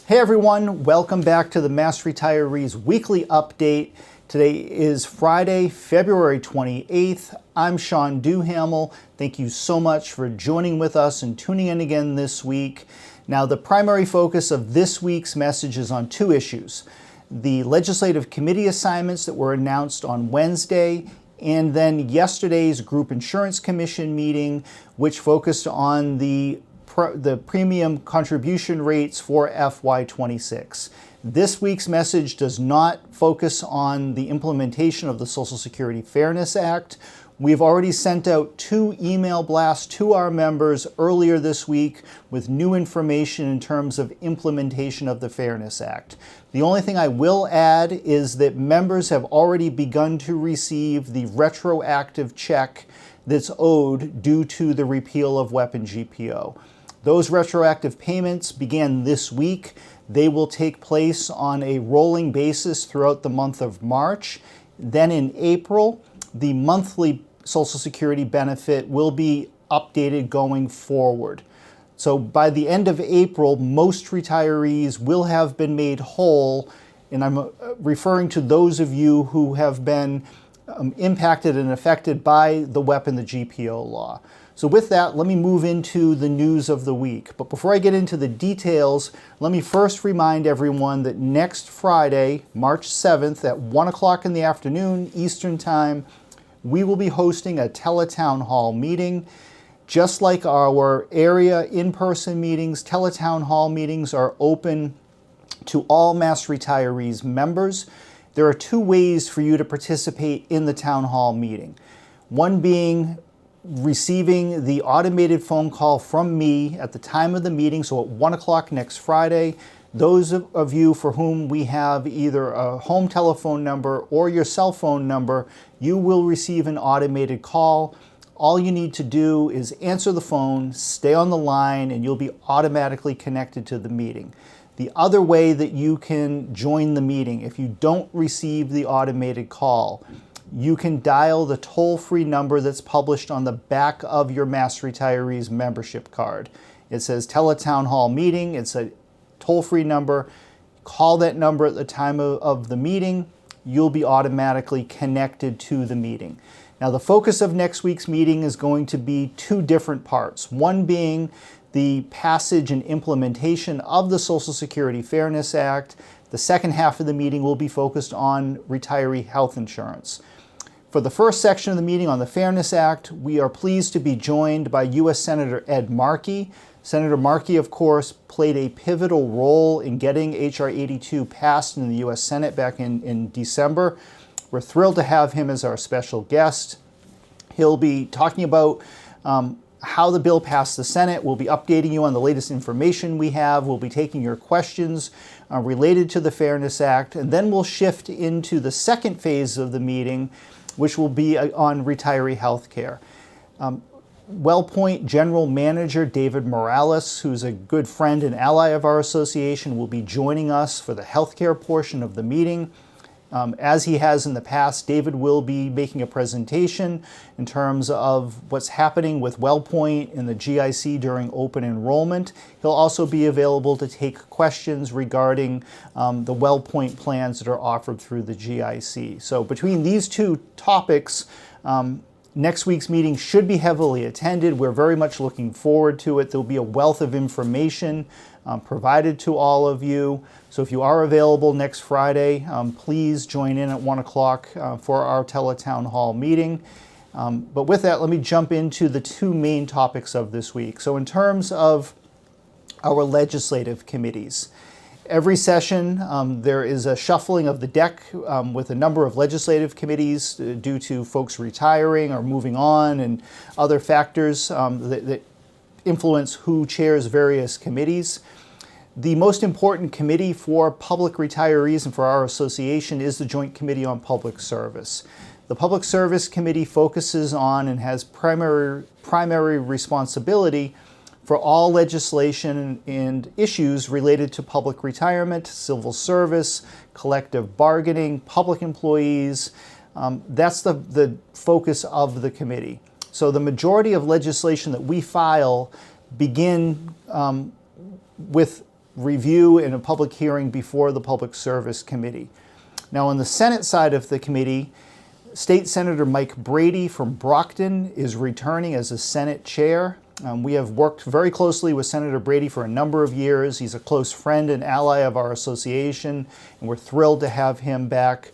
Hey everyone, welcome back to the Mass Retirees Weekly Update. Today is Friday, February 28th. I'm Sean Duhamel. Thank you so much for joining with us and tuning in again this week. Now, the primary focus of this week's message is on two issues: the legislative committee assignments that were announced on Wednesday, and then yesterday's Group Insurance Commission meeting, which focused on the premium contribution rates for FY26. This week's message does not focus on the implementation of the Social Security Fairness Act. We've already sent out 2 email blasts to our members earlier this week with new information in terms of implementation of the Fairness Act. The only thing I will add is that members have already begun to receive the retroactive check that's owed due to the repeal of weapon GPO. Those retroactive payments began this week. They will take place on a rolling basis throughout the month of March. Then in April, the monthly Social Security benefit will be updated going forward. So by the end of April, most retirees will have been made whole, and I'm referring to those of you who have been impacted and affected by the weapon, the GPO law. So with that, let me move into the news of the week. But before I get into the details, let me first remind everyone that next Friday, March 7th at 1 o'clock in the afternoon Eastern Time, we will be hosting a tele-town hall meeting. Just like our area in-person meetings, tele-town hall meetings are open to all Mass Retirees members. There are 2 ways for you to participate in the town hall meeting. One being receiving the automated phone call from me at the time of the meeting, so at 1 o'clock next Friday. Those of you for whom we have either a home telephone number or your cell phone number, you will receive an automated call. All you need to do is answer the phone, stay on the line, and you'll be automatically connected to the meeting. The other way that you can join the meeting, if you don't receive the automated call, you can dial the toll-free number that's published on the back of your Mass Retirees membership card. It says Tele-Town Hall Meeting. It's a toll-free number. Call that number at the time of the meeting. You'll be automatically connected to the meeting. Now, the focus of next week's meeting is going to be 2 different parts. One being the passage and implementation of the Social Security Fairness Act. The second half of the meeting will be focused on retiree health insurance. For the first section of the meeting on the Fairness Act, we are pleased to be joined by U.S. Senator Ed Markey. Senator Markey, of course, played a pivotal role in getting H.R. 82 passed in the U.S. Senate back in December. We're thrilled to have him as our special guest. He'll be talking about how the bill passed the Senate. We'll be updating you on the latest information we have. We'll be taking your questions related to the Fairness Act, and then we'll shift into the second phase of the meeting, which will be on retiree health care. WellPoint General Manager David Morales, who's a good friend and ally of our association, will be joining us for the healthcare portion of the meeting. As he has in the past, David will be making a presentation in terms of what's happening with WellPoint and the GIC during open enrollment. He'll also be available to take questions regarding the WellPoint plans that are offered through the GIC. So between these 2 topics, next week's meeting should be heavily attended. We're very much looking forward to it. There'll be a wealth of information provided to all of you. So if you are available next Friday, please join in at 1 o'clock for our tele-town hall meeting. But with that, let me jump into the 2 main topics of this week. So in terms of our legislative committees, every session there is a shuffling of the deck with a number of legislative committees due to folks retiring or moving on and other factors that influence who chairs various committees. The most important committee for public retirees and for our association is the Joint Committee on Public Service. The Public Service Committee focuses on and has primary responsibility for all legislation and issues related to public retirement, civil service, collective bargaining, public employees. That's the focus of the committee. So the majority of legislation that we file begin with review and a public hearing before the Public Service Committee. Now, on the Senate side of the committee, State Senator Mike Brady from Brockton is returning as the Senate chair. We have worked very closely with Senator Brady for a number of years. He's a close friend and ally of our association, and we're thrilled to have him back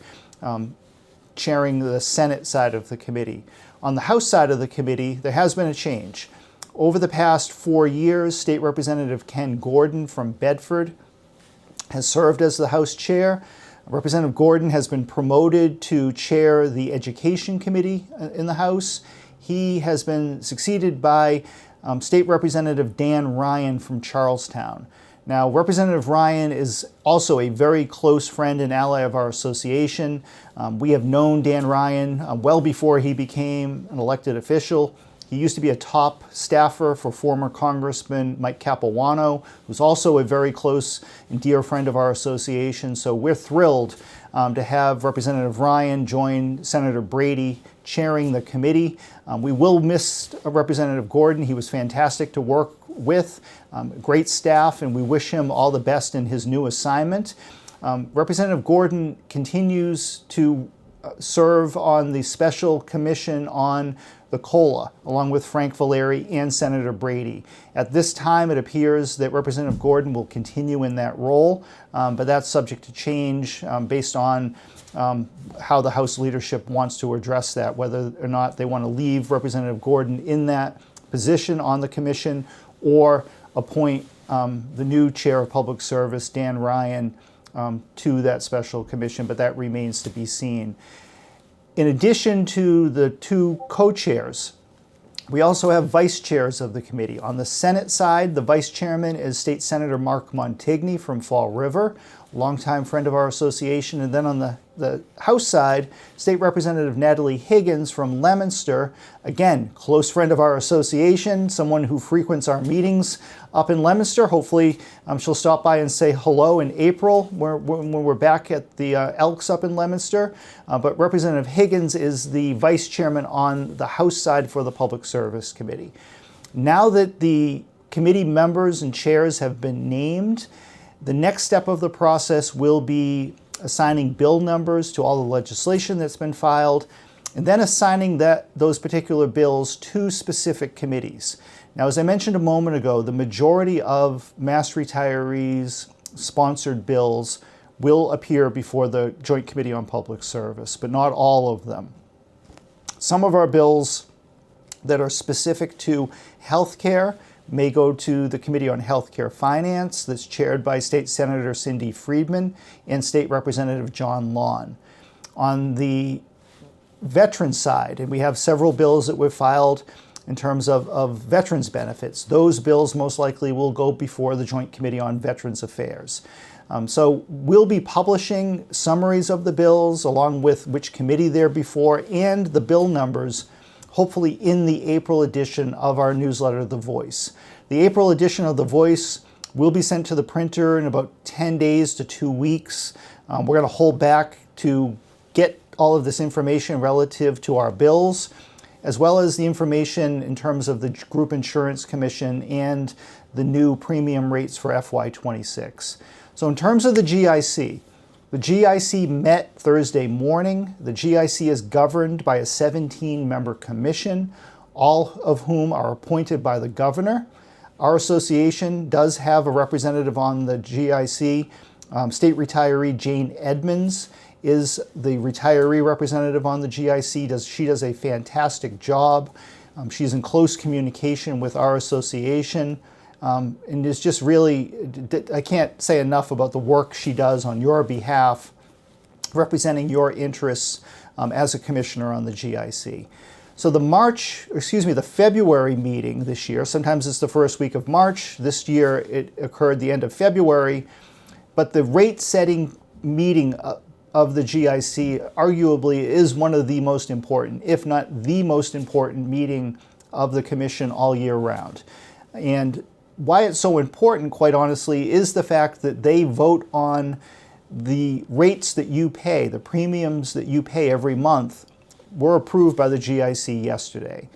chairing the Senate side of the committee. On the House side of the committee, there has been a change. Over the past 4 years, State Representative Ken Gordon from Bedford has served as the House chair. Representative Gordon has been promoted to chair the Education Committee in the House. He has been succeeded by State Representative Dan Ryan from Charlestown. Now, Representative Ryan is also a very close friend and ally of our association. We have known Dan Ryan well before he became an elected official. He used to be a top staffer for former Congressman Mike Capuano, who's also a very close and dear friend of our association. So we're thrilled to have Representative Ryan join Senator Brady chairing the committee. We will miss Representative Gordon. He was fantastic to work with, great staff, and we wish him all the best in his new assignment. Representative Gordon continues to serve on the Special Commission on the COLA, along with Frank Valeri and Senator Brady. At this time, it appears that Representative Gordon will continue in that role, but that's subject to change based on how the House leadership wants to address that, whether or not they want to leave Representative Gordon in that position on the commission or appoint the new chair of public service, Dan Ryan, to that special commission, but that remains to be seen. In addition to the two co-chairs, we also have vice chairs of the committee. On the Senate side, the vice chairman is State Senator Mark Montigny from Fall River, longtime friend of our association. And then on the House side, State Representative Natalie Higgins from Leominster, again, close friend of our association, someone who frequents our meetings up in Leominster. Hopefully she'll stop by and say hello in April when we're back at the Elks up in Leominster. But Representative Higgins is the vice chairman on the House side for the Public Service Committee. Now that the committee members and chairs have been named, the next step of the process will be assigning bill numbers to all the legislation that's been filed, and then assigning those particular bills to specific committees. Now, as I mentioned a moment ago, the majority of Mass Retirees sponsored bills will appear before the Joint Committee on Public Service, but not all of them. Some of our bills that are specific to health care may go to the Committee on Healthcare Finance that's chaired by State Senator Cindy Friedman and State Representative John Lawn. On the veteran side, and we have several bills that we've filed in terms of veterans benefits, those bills most likely will go before the Joint Committee on Veterans Affairs. So we'll be publishing summaries of the bills along with which committee they're before and the bill numbers, hopefully in the April edition of our newsletter, The Voice. The April edition of The Voice will be sent to the printer in about 10 days to 2 weeks. We're going to hold back to get all of this information relative to our bills, as well as the information in terms of the Group Insurance Commission and the new premium rates for FY26. So in terms of the GIC met Thursday morning. The GIC is governed by a 17-member commission, all of whom are appointed by the governor. Our association does have a representative on the GIC. State retiree Jane Edmonds is the retiree representative on the GIC. She does a fantastic job. She's in close communication with our association. And it's just really, I can't say enough about the work she does on your behalf, representing your interests as a commissioner on the GIC. So the February meeting this year, sometimes it's the first week of March. This year it occurred the end of February. But the rate setting meeting of the GIC arguably is one of the most important, if not the most important meeting of the commission all year round. And why it's so important, quite honestly, is the fact that they vote on the rates that you pay, the premiums that you pay every month, were approved by the GIC yesterday.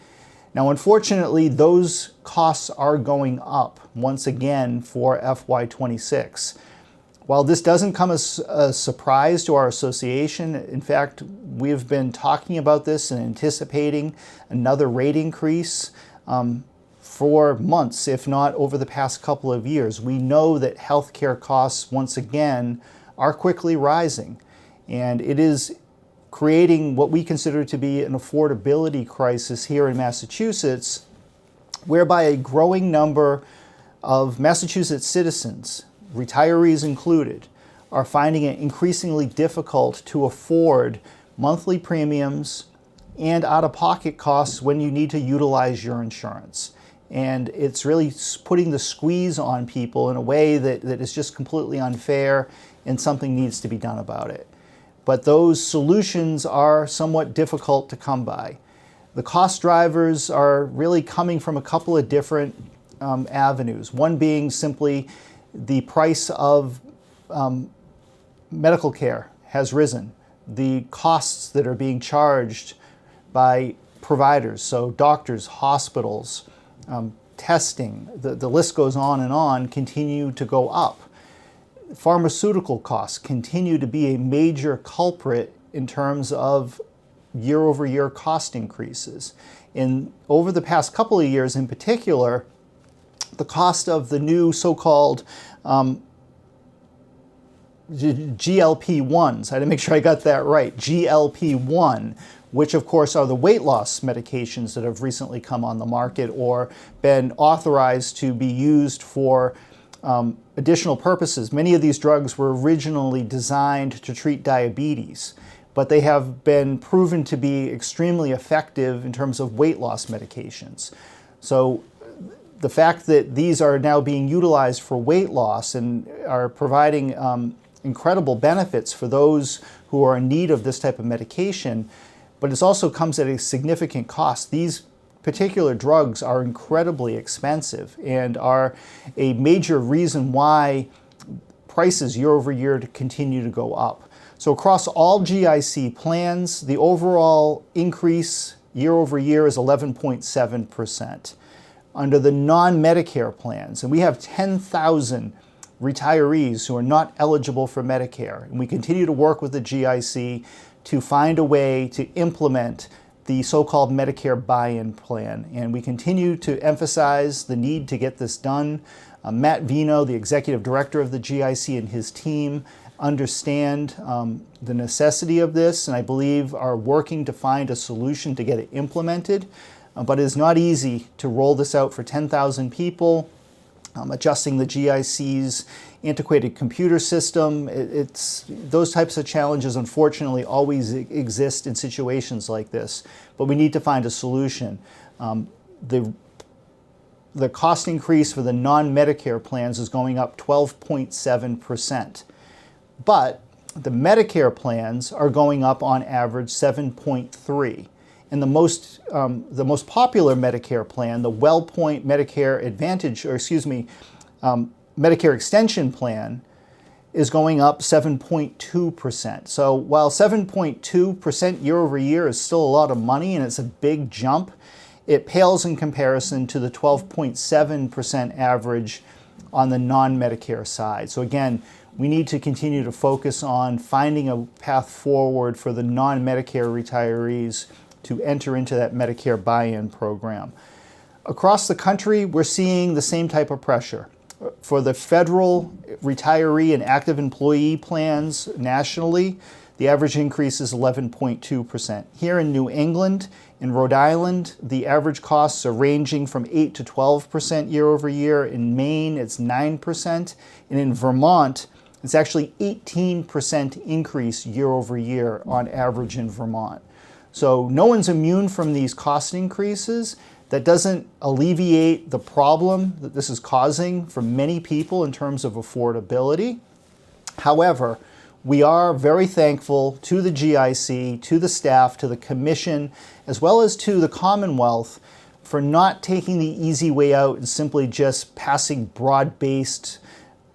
Now, unfortunately, those costs are going up once again for FY26. While this doesn't come as a surprise to our association, in fact, we've been talking about this and anticipating another rate increase for months, if not over the past couple of years. We know that healthcare costs, once again, are quickly rising, and it is creating what we consider to be an affordability crisis here in Massachusetts, whereby a growing number of Massachusetts citizens, retirees included, are finding it increasingly difficult to afford monthly premiums and out-of-pocket costs when you need to utilize your insurance. And it's really putting the squeeze on people in a way that is just completely unfair, and something needs to be done about it. But those solutions are somewhat difficult to come by. The cost drivers are really coming from a couple of different avenues. One being simply the price of medical care has risen. The costs that are being charged by providers, so doctors, hospitals, testing, the list goes on, continue to go up. Pharmaceutical costs continue to be a major culprit in terms of year-over-year cost increases. Over the past couple of years in particular, the cost of the new so-called GLP-1s, I had to make sure I got that right, GLP-1, which of course are the weight loss medications that have recently come on the market or been authorized to be used for additional purposes. Many of these drugs were originally designed to treat diabetes, but they have been proven to be extremely effective in terms of weight loss medications. So the fact that these are now being utilized for weight loss and are providing incredible benefits for those who are in need of this type of medication, but it also comes at a significant cost. These particular drugs are incredibly expensive and are a major reason why prices year over year continue to go up. So across all GIC plans, the overall increase year over year is 11.7%. Under the non-Medicare plans, and we have 10,000 retirees who are not eligible for Medicare, and we continue to work with the GIC to find a way to implement the so-called Medicare buy-in plan, and we continue to emphasize the need to get this done. Matt Vino, the executive director of the GIC, and his team understand the necessity of this, and I believe are working to find a solution to get it implemented. But it is not easy to roll this out for 10,000 people. Adjusting the GIC's antiquated computer system, those types of challenges unfortunately always exist in situations like this, but we need to find a solution. The cost increase for the non-Medicare plans is going up 12.7%, but the Medicare plans are going up on average 7.3%. And the most popular Medicare plan, the WellPoint Medicare Advantage, Medicare Extension Plan, is going up 7.2%. So while 7.2% year over year is still a lot of money and it's a big jump, it pales in comparison to the 12.7% average on the non-Medicare side. So again, we need to continue to focus on finding a path forward for the non-Medicare retirees to enter into that Medicare buy-in program. Across the country, we're seeing the same type of pressure. For the federal retiree and active employee plans nationally, the average increase is 11.2%. Here in New England, in Rhode Island, the average costs are ranging from 8 to 12% year over year. In Maine, it's 9%. And in Vermont, it's actually 18% increase year over year on average in Vermont. So no one's immune from these cost increases. That doesn't alleviate the problem that this is causing for many people in terms of affordability. However, we are very thankful to the GIC, to the staff, to the Commission, as well as to the Commonwealth for not taking the easy way out and simply just passing broad-based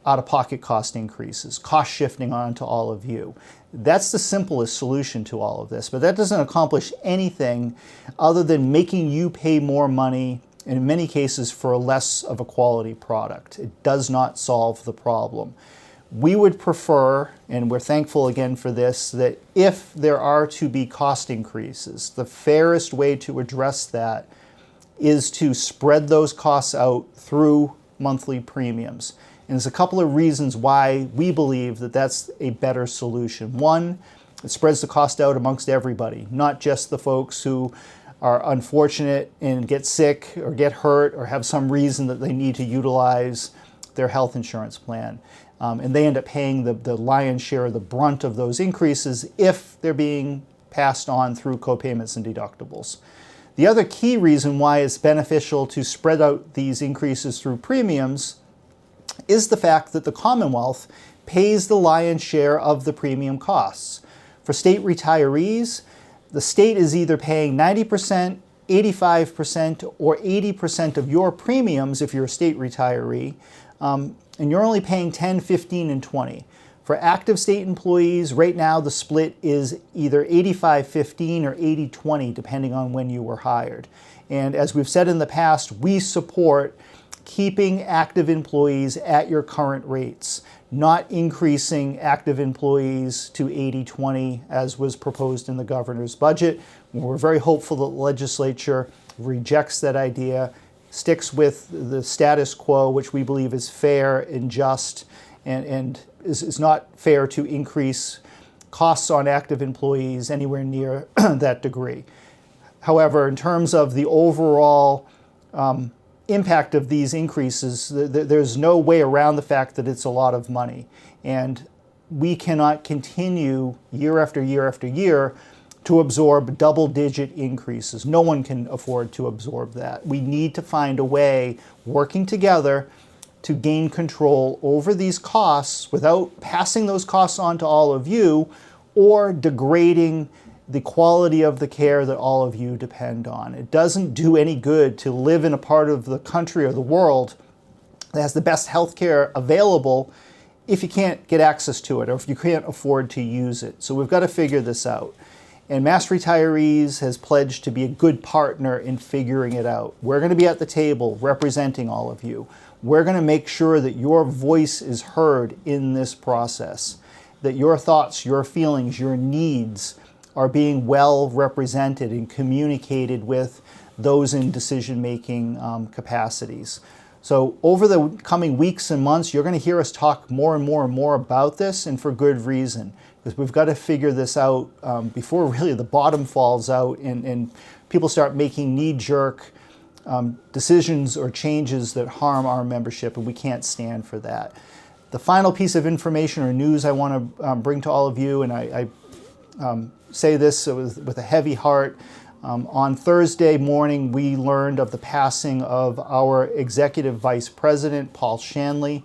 out-of-pocket cost increases, cost shifting onto all of you. That's the simplest solution to all of this, but that doesn't accomplish anything other than making you pay more money, in many cases for less of a quality product. It does not solve the problem. We would prefer, and we're thankful again for this, that if there are to be cost increases, the fairest way to address that is to spread those costs out through monthly premiums. And there's a couple of reasons why we believe that that's a better solution. One, it spreads the cost out amongst everybody, not just the folks who are unfortunate and get sick or get hurt or have some reason that they need to utilize their health insurance plan. And they end up paying the lion's share of the brunt of those increases if they're being passed on through copayments and deductibles. The other key reason why it's beneficial to spread out these increases through premiums is the fact that the Commonwealth pays the lion's share of the premium costs. For state retirees, the state is either paying 90%, 85%, or 80% of your premiums if you're a state retiree, and you're only paying 10, 15, and 20. For active state employees, right now the split is either 85-15 or 80-20, depending on when you were hired. And as we've said in the past, we support keeping active employees at your current rates, not increasing active employees to 80-20 as was proposed in the governor's budget. We're very hopeful that the legislature rejects that idea, sticks with the status quo, which we believe is fair and just, and is not fair to increase costs on active employees anywhere near that degree. However, in terms of the overall impact of these increases, there's no way around the fact that it's a lot of money. And we cannot continue year after year after year to absorb double-digit increases. No one can afford to absorb that. We need to find a way, working together, to gain control over these costs without passing those costs on to all of you or degrading the quality of the care that all of you depend on. It doesn't do any good to live in a part of the country or the world that has the best health care available if you can't get access to it or if you can't afford to use it. So we've got to figure this out. And Mass Retirees has pledged to be a good partner in figuring it out. We're going to be at the table representing all of you. We're going to make sure that your voice is heard in this process, that your thoughts, your feelings, your needs are being well represented and communicated with those in decision-making capacities. So over the coming weeks and months, you're going to hear us talk more and more and more about this, and for good reason, because we've got to figure this out before really the bottom falls out and people start making knee-jerk decisions or changes that harm our membership, and we can't stand for that. The final piece of information or news I want to bring to all of you, and I say this with a heavy heart. On Thursday morning, we learned of the passing of our Executive Vice President, Paul Shanley.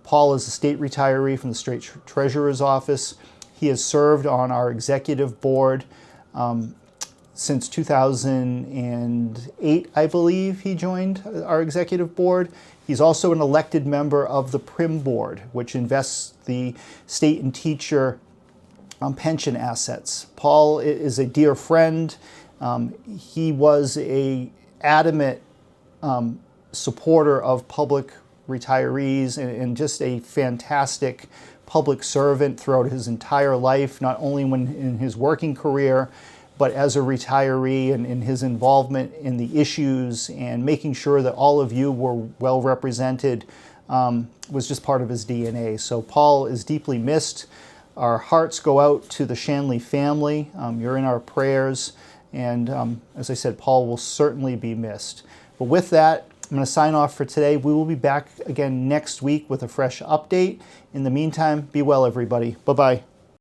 Paul is a state retiree from the State Treasurer's Office. He has served on our executive board since 2008, I believe he joined our executive board. He's also an elected member of the PRIM board, which invests the state and teacher pension assets. Paul is a dear friend. He was an adamant supporter of public retirees and just a fantastic public servant throughout his entire life, not only when in his working career, but as a retiree and in his involvement in the issues and making sure that all of you were well represented was just part of his DNA. So Paul is deeply missed. Our hearts go out to the Shanley family. You're in our prayers. And as I said, Paul will certainly be missed. But with that, I'm going to sign off for today. We will be back again next week with a fresh update. In the meantime, be well, everybody. Bye-bye.